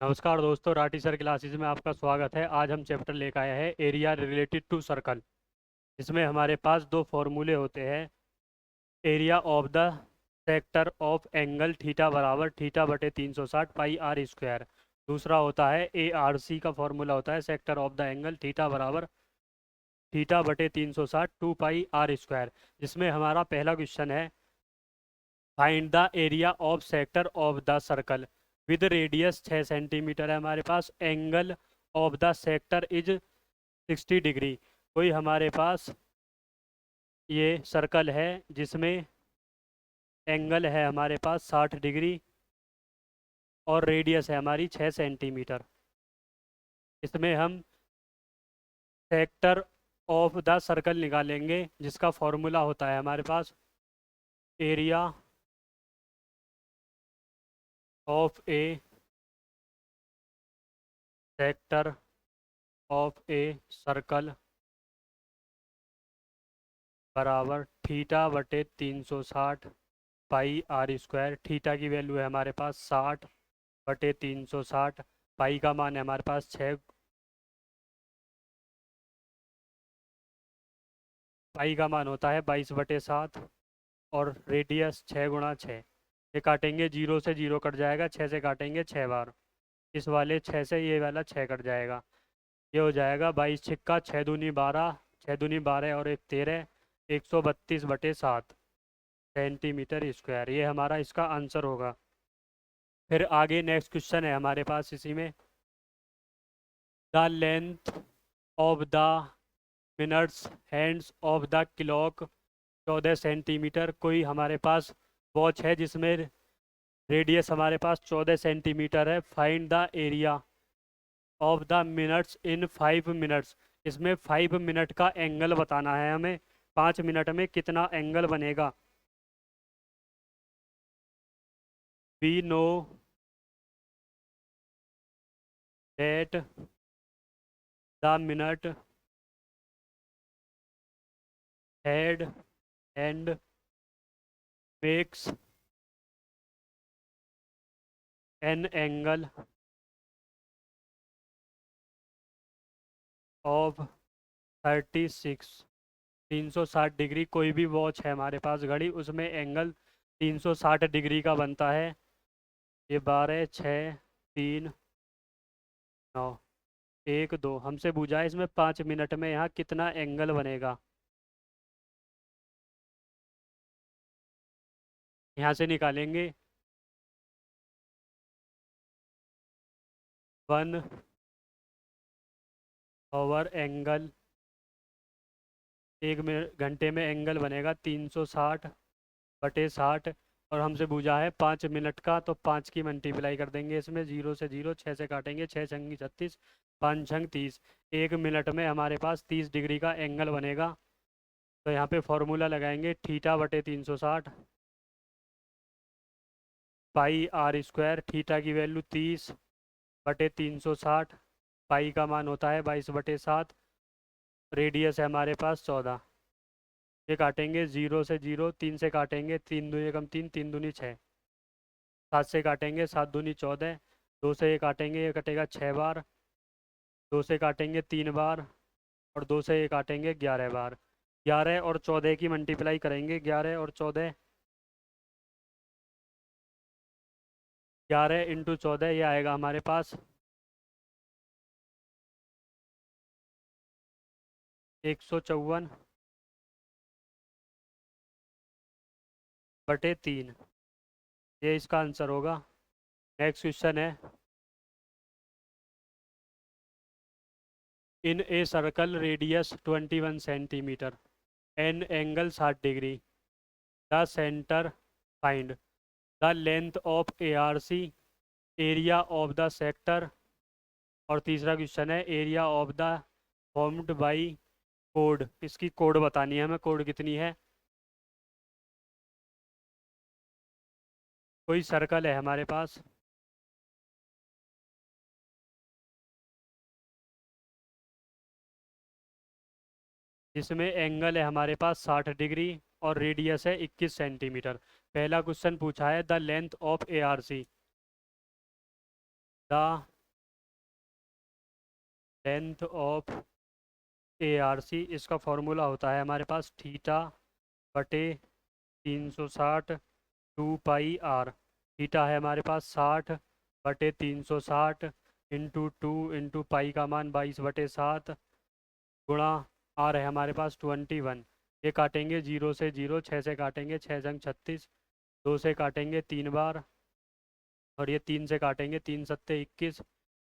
नमस्कार दोस्तों, Rathi sir classes में आपका स्वागत है। आज हम चैप्टर लेकर आए हैं एरिया रिलेटेड टू सर्कल। इसमें हमारे पास दो फॉर्मूले होते हैं। Area of the sector of angle theta बराबर थीटा बटे 360 पाई आर स्क्वायर। दूसरा होता है ए आर सी का फॉर्मूला होता है sector of the angle theta बराबर थीटा बटे 360 2 पाई आर स्क्वायर। जिसमें हमारा पहला क्वेश्चन है, find the area of sector of the circle with radius 6 centimetre है हमारे पास। Angle of the sector is 60 degree. कोई हमारे पास ये सर्कल है जिसमें एंगल है हमारे पास 60 डिग्री और रेडियस है हमारी 6 सेंटीमीटर। इसमें हम सेक्टर ऑफ द सर्कल निकालेंगे जिसका फॉर्मूला होता है हमारे पास area of a sector of a circle बराबर थीटा बटे 360 पाई आर स्क्वायर। थीटा की वैल्यू है हमारे पास 60 बटे 360। पाई का मान है हमारे पास 6। पाई का मान होता है 22/7 और रेडियस 6 × 6। ये काटेंगे, जीरो से जीरो कट जाएगा, 6 से काटेंगे 6 बार। इस वाले 6 से ये वाला 6 कट जाएगा। ये हो जाएगा 22 × 6 = 6×2 = 12, 6×2 = 12 और 1 = 13, 132/7 सेंटीमीटर स्क्वायर। ये हमारा इसका आंसर होगा। फिर आगे नेक्स्ट क्वेश्चन है हमारे पास इसी में, the length of the minutes hands of the clock 14 centimetre. कोई हमारे पास वॉच है जिसमें रेडियस हमारे पास 14 सेंटीमीटर है। Find the area of the minutes in 5 minutes. इसमें 5 मिनट का एंगल बताना है हमें। 5 मिनट में कितना एंगल बनेगा। We know that the minute head and makes an angle of 36 360 degree. कोई भी वॉच है हमारे पास घड़ी, उसमें एंगल 360 डिग्री का बनता है। ये 12 6 3 9 1 2 हमसे पूछा है इसमें 5 मिनट में यहाँ कितना एंगल बनेगा। यहाँ से निकालेंगे 1 एंगल। 1 मिनट घंटे में एंगल बनेगा 360/60। और हमसे पूछा है 5 मिनट का, तो 5 की मल्टीप्लाई कर देंगे इसमें, जीरो से जीरो, 6 से काटेंगे, 6×6 = 36, 5×6 = 30। 1 मिनट में हमारे पास 30 डिग्री का एंगल बनेगा। तो यहाँ पे फॉर्मूला लगाएंगे थीटा बटे 360 पाई आर स्क्वायर। थीटा की वैल्यू 30/360। पाई का मान होता है 22/7। रेडियस है हमारे पास 14। ये काटेंगे, जीरो से जीरो, 3 से काटेंगे, 3×2 = 3, 3×2 = 6। 7 से काटेंगे, 7×2 = 14। 2 से ये काटेंगे, ये कटेगा 6 बार। 2 से काटेंगे 3 बार और 2 से ये काटेंगे 11 बार। 11 और 14 की मल्टीप्लाई करेंगे, 11 और 14, 11 × 14 ये आएगा हमारे पास 154/3। ये इसका आंसर होगा। नेक्स्ट क्वेश्चन है, in a circle radius 21 centimetre an angle 60 degree, the centre find the length of A R c, area of the sector. और तीसरा क्वेश्चन है, area of the formed by कोड। इसकी कोड बतानी है हमें, कोड कितनी है। कोई सर्कल है हमारे पास जिसमें एंगल है हमारे पास 60 डिग्री और रेडियस है 21 सेंटीमीटर। पहला क्वेश्चन पूछा है the length of A R C. The length of ARC, इसका फॉर्मूला होता है हमारे पास थीटा बटे 360 2 पाई r। थीटा है हमारे पास 60/360 इंटू 2 इंटू पाई का मान 22/7 गुणा आर है हमारे पास 21। ये काटेंगे 0 से 0, 6 से काटेंगे 6 संग 36, 2 से काटेंगे 3 बार, और ये 3 से काटेंगे 3 सत्ते 21,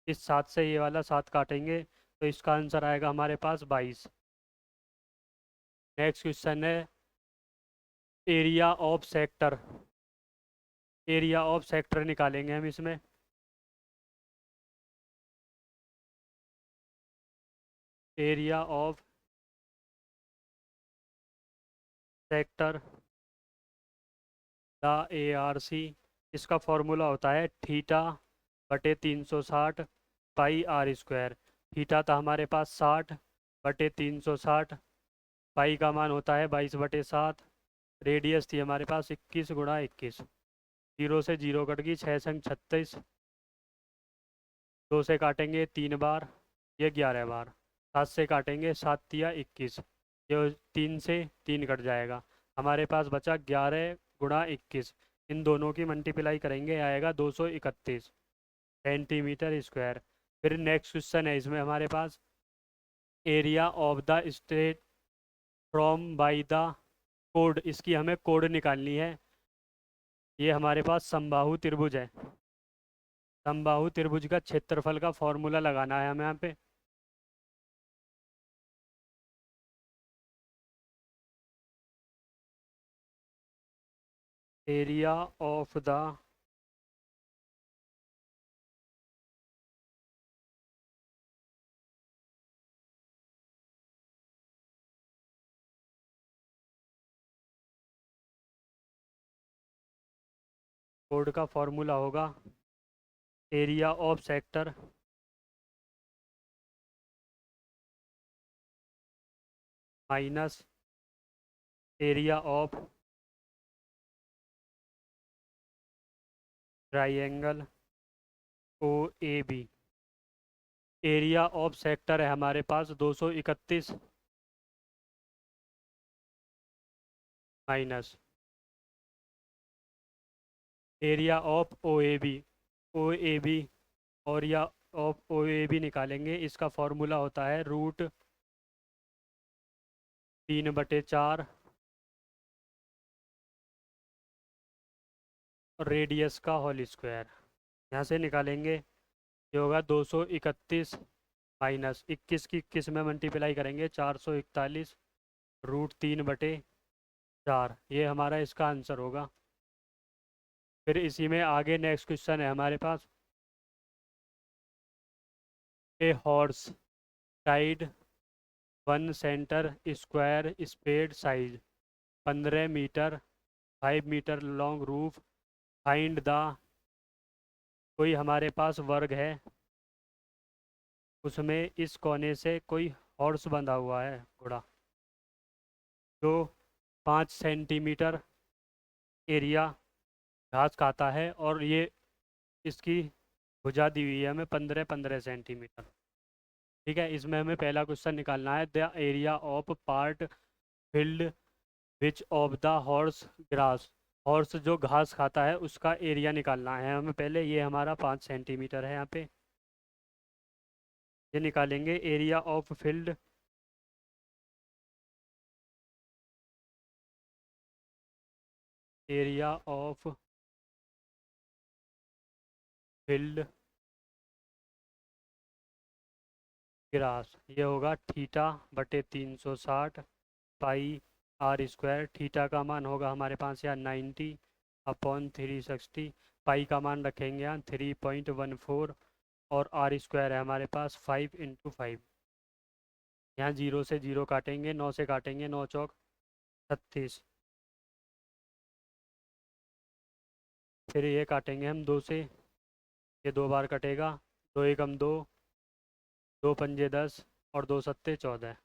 इस 7 से ये वाला 7 काटेंगे, तो इसका आंसर आएगा हमारे पास 22। नेक्स्ट क्वेश्चन है area of sector. Area of sector निकालेंगे हम इसमें। Area of sector the ARC, इसका फॉर्मूला होता है थीटा बटे 360 पाई r²। थीटा था हमारे पास 60/360, पाई का मान होता है 22/7, रेडियस थी हमारे पास 21 गुणा 21, 0 से 0 कट गई, 6 संग 36, 2 से काटेंगे 3 बार, ये 11 बार, 7 से काटेंगे 7 तिया 21, ये 3 से 3 कट जाएगा, हमारे पास बचा 11 गुणा 21, इन दोनों की मल्टीप्लाई करेंगे आएगा 231 सेंटीमीटर स्क्वायर। फिर नेक्स्ट क्वेश्चन है इसमें हमारे पास area of the state from by the कोड, इसकी हमें कोड निकालनी है। ये हमारे पास समबाहु त्रिभुज है, समबाहु त्रिभुज का क्षेत्रफल का फॉर्मूला लगाना है हमें यहाँ पे। एरिया ऑफ द कोड का फॉर्मूला होगा area of sector minus area of triangle OAB। Area of sector है हमारे पास 231 माइनस एरिया ऑफ OAB और या ऑफ OAB निकालेंगे, इसका फॉर्मूला होता है √3/4 रेडियस का होल स्क्वायर। यहाँ से निकालेंगे, ये होगा 231 माइनस 21 की 21 में मल्टीप्लाई करेंगे 441 √3/4, ये हमारा इसका आंसर होगा। फिर इसी में आगे नेक्स्ट क्वेश्चन है हमारे पास a horse tied 1 centre square shaped size 15 metre 5 metre long rope find the, कोई हमारे पास वर्ग है, उसमें इस कोने से कोई हॉर्स बंधा हुआ है घोड़ा, जो 5 सेंटीमीटर एरिया घास खाता है, और ये इसकी भुजा दी हुई है हमें 15-15 सेंटीमीटर। ठीक है, इसमें हमें पहला क्वेश्चन निकालना है the area of part field which of the horse grass. Horse जो घास खाता है उसका एरिया निकालना है हमें पहले। ये हमारा 5 सेंटीमीटर है यहाँ पे, ये निकालेंगे area of field area of field grass, ये होगा थीटा बटे 360 पाई r²। थीटा का मान होगा हमारे पास यहाँ 90/360, पाई का मान रखेंगे यहाँ 3.14, और r² है हमारे पास 5 × 5। यहाँ 0 से 0 काटेंगे, 9 से काटेंगे 9 चौक 36, फिर ये काटेंगे हम 2 से, ये 2 बार कटेगा, 2 एकम 2, 2 पंजे 10 और 2 सत्ते 14,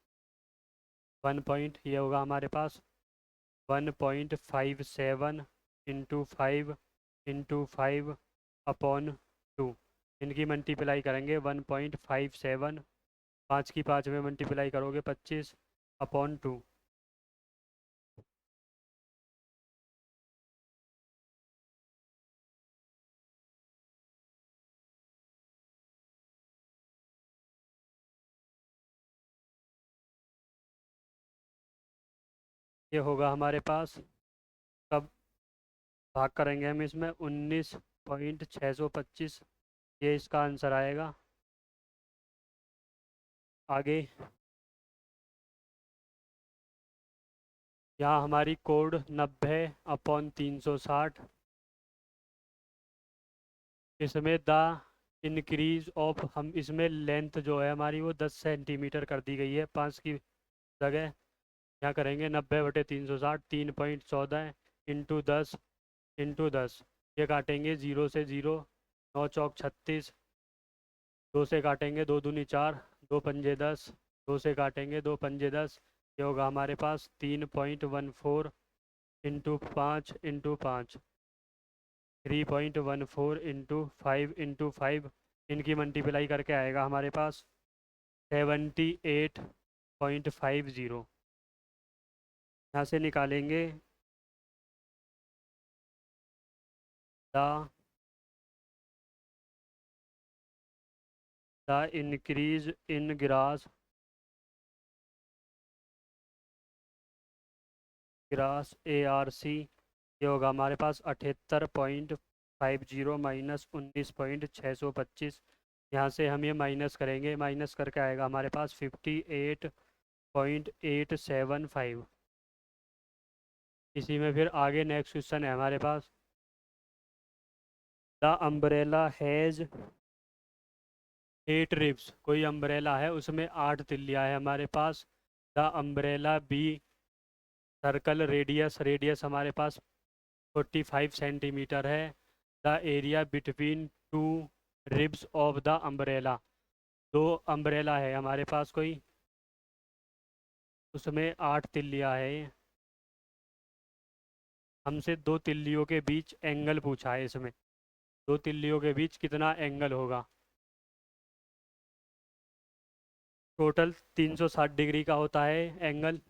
1 पॉइंट, ये होगा हमारे पास 1.57 × 5 × 5/2। इनकी मल्टीप्लाई करेंगे 1.57, 5 की 5 में मल्टीप्लाई करोगे 25/2। ये होगा हमारे पास, कब भाग करेंगे हम इसमें 19.625, ये इसका आंसर आएगा। आगे यहाँ हमारी कोड 90/360, इसमें द इंक्रीज ऑफ, हम इसमें लेंथ जो है हमारी वो 10 सेंटीमीटर कर दी गई है 5 की जगह। यहाँ करेंगे 90/360, 3.14 इंटू 10। ये काटेंगे 0 से 0, 9 चौक 36, 2 से काटेंगे 2 दूनी 4, 2 पंजे 10, 2 से काटेंगे 2 पंजे 10। ये होगा हमारे पास 3.14 इंटू 5 3.14 इंटू 5 इनकी मल्टीप्लाई करके आएगा हमारे पास 78.50। यहाँ से निकालेंगे the increase in grass ARC। ये होगा हमारे पास 78.50 माइनस 19.625। यहाँ से हम ये माइनस करेंगे, माइनस करके आएगा हमारे पास 58.875। इसी में फिर आगे नेक्स्ट क्वेश्चन है हमारे पास, द अम्ब्रेला हैज़ 8 रिब्स। कोई अम्ब्रेला है उसमें 8 तिल्लियाँ है हमारे पास। The umbrella be circle radius हमारे पास 45 सेंटीमीटर है। The area between two ribs of the umbrella. दो अम्ब्रेला है हमारे पास कोई, उसमें 8 तिल्लियाँ है। हमसे दो तिल्लियों के बीच एंगल पूछा है इसमें, दो तिल्लियों के बीच कितना एंगल होगा। टोटल 360 डिग्री का होता है एंगल,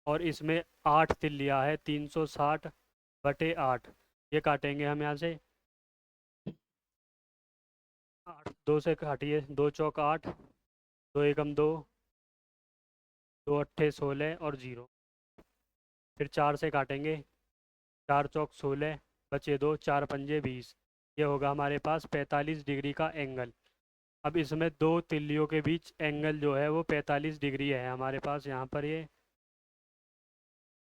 और इसमें 8 तिल्लियाँ है, 360/8। ये काटेंगे हम यहाँ से 8, 2 से काटिए, 2 चौक 8, 2 एकम 2, 2 अट्ठे 16 और 0। फिर 4 से काटेंगे, 4 चौक 16, बचे 2, 4 पंजे 20। ये होगा हमारे पास 45 डिग्री का एंगल। अब इसमें दो तिल्लियों के बीच एंगल जो है वो 45 डिग्री है हमारे पास यहाँ पर ये,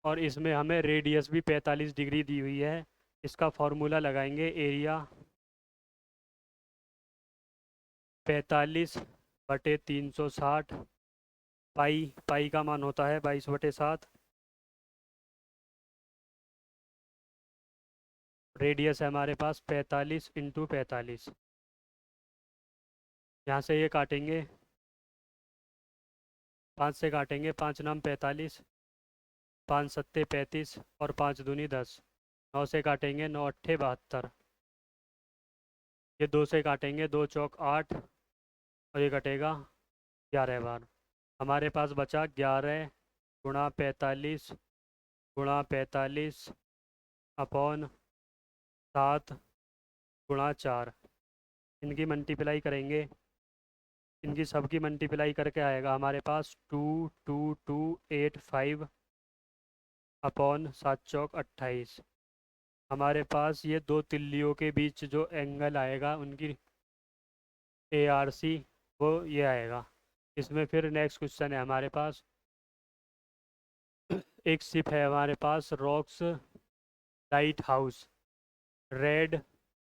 और इसमें हमें रेडियस भी 45 डिग्री दी हुई है। इसका फॉर्मूला लगाएंगे, एरिया 45/360, पाई का मान होता है 22/7। रेडियस है हमारे पास 45 इंटू 45। यहाँ से ये काटेंगे, 5 से काटेंगे, 5 नाम 45, 5 सत्ते 35 और 5 दूनी 10। 9 से काटेंगे, 9 अट्ठे 72। ये 2 से काटेंगे, 2 चौक 8, और ये कटेगा 11 बार। हमारे पास बचा 11 गुणा 45 गुणा 45 अपॉन 7 गुणा 4। इनकी मल्टीप्लाई करेंगे, इनकी सबकी मल्टीप्लाई करके आएगा हमारे पास 22285 अपॉन 7 चौक 28। हमारे पास ये दो तिल्लियों के बीच जो एंगल आएगा उनकी ARC वो ये आएगा। इसमें फिर नेक्स्ट क्वेश्चन है हमारे पास, एक शिप है हमारे पास, rocks light house, red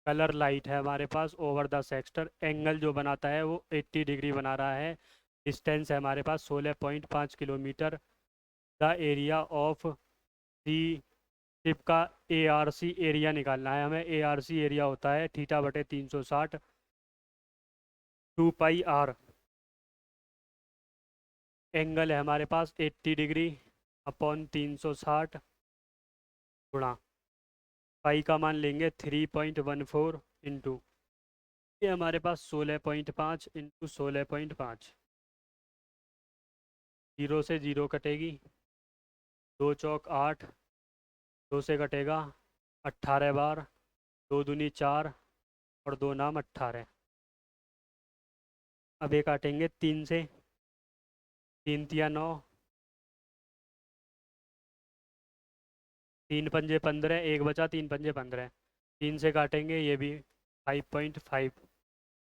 colour light है हमारे पास ओवर द सेक्टर। एंगल जो बनाता है वो 80 डिग्री बना रहा है। डिस्टेंस है हमारे पास 16.5 kilometre. The area of the ship का ARC एरिया निकालना है हमें। ARC एरिया होता है θ/360 2πr। एंगल है हमारे पास 80 डिग्री अपॉन 360 गुणा पाई का मान लेंगे 3.14 इंटू ये हमारे पास 16.5 इंटू 16.5, 0 से 0 कटेगी, 2 चौक 8, 2 से कटेगा 18 बार, 2 दूनी 4 और 2 नाम 18। अब ये काटेंगे 3 से, 3 तिया 9, 3 पंजे 15, एक बचा, 3 पंजे 15, 3 से काटेंगे ये भी 5.5।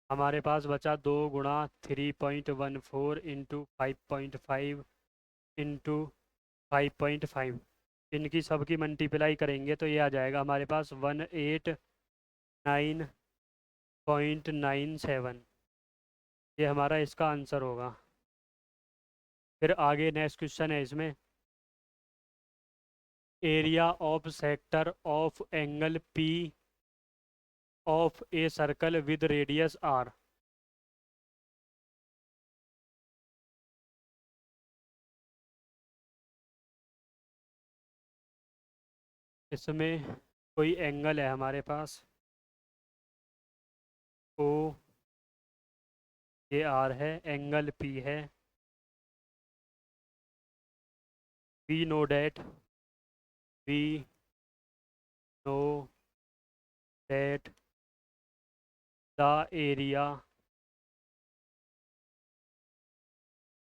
हमारे पास बचा 2 गुणा 3.14 इंटू 5.5 इंटू 5.5। इनकी सबकी मल्टीप्लाई करेंगे तो ये आ जाएगा हमारे पास 189.97। ये हमारा इसका आंसर होगा। फिर आगे नेक्स्ट क्वेश्चन है इसमें, area of sector of angle P of a circle with radius R. इसमें कोई एंगल है हमारे पास, ओ ये आर है, एंगल पी है, we know that, we know that the area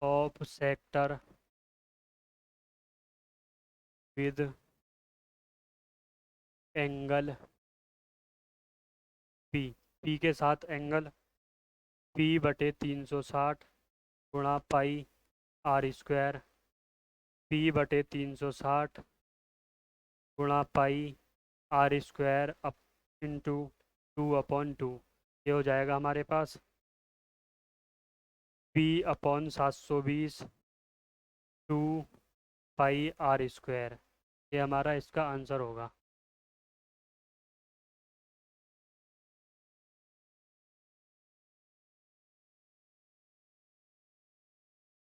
of sector with angle P, P के साथ एंगल P/360 गुणा पाई आर स्क्वायर, P/360 गुणा पाई आर स्क्वायर अप इंटू 2/2। ये हो जाएगा हमारे पास P/720 2 पाई आर स्क्वायर। ये हमारा इसका आंसर होगा।